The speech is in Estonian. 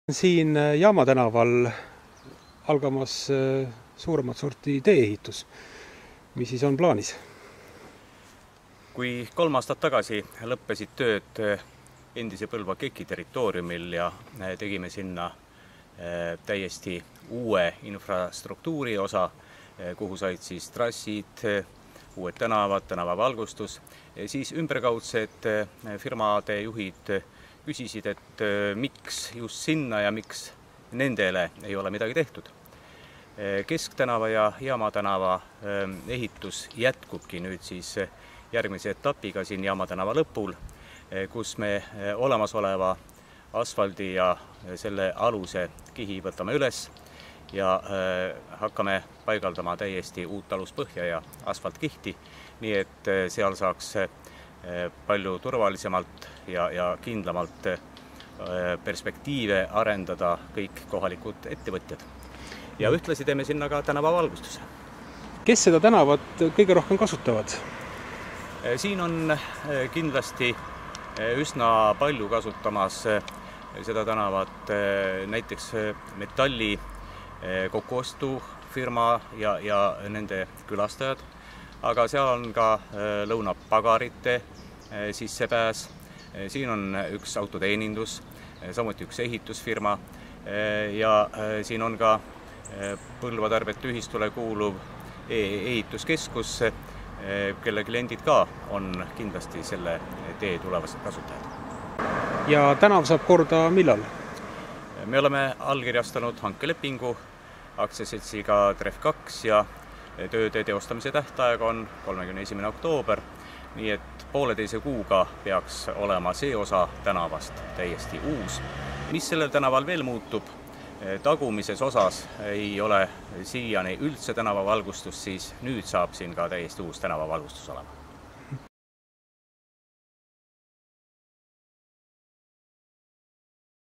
Siin Jaama tänaval algamas suuremat sorti tee-ehitus. Mis siis on plaanis? Kui 3 aastat tagasi lõppesid tööd endise Põlva KEK-i territooriumil ja tegime sinna täiesti uue infrastruktuuri osa, kuhu said siis trassid, uued tänavad, tänavavalgustus, siis ümberkaudsed firmade juhid küsisid, et miks just sinna ja miks nendele ei ole midagi tehtud. Kesktänava ja Jaama tänava ehitus jätkubki nüüd siis järgmise etapiga siin Jaama tänava lõpul, kus me olemasoleva asfaldi ja selle aluse kihi võtame üles ja hakkame paigaldama täiesti uut aluspõhja ja asfaltkihti, nii et seal saaks palju turvalisemalt ja kindlamalt perspektiive arendada kõik kohalikud ettevõtjad. Ja ühtlasi teeme sinna ka tänavavalgustuse. Kes seda tänavat kõige rohkem kasutavad? Siin on kindlasti üsna palju kasutamas seda tänavat näiteks metalli kokkuostufirma ja nende külastajad, aga seal on ka lõunapagarite sissepääs, siin on üks autoteenindus, samuti üks ehitusfirma ja siin on ka Põlva tarbijate ühistule kuuluv ehituskeskus, kelle kliendid ka on kindlasti selle tee tulevased kasutajad. Ja tänav saab korda millal? Me oleme allkirjastanud hankelepingu aktsiaseltsiga TREF2 ja tööde teostamise tähtaeg on 31. oktoober, nii et 1,5 kuuga peaks olema see osa tänavast täiesti uus. Mis sellel tänaval veel muutub? Tagumises osas ei ole siiani üldse tänavavalgustus, siis nüüd saab siin ka täiesti uus tänavavalgustus olema.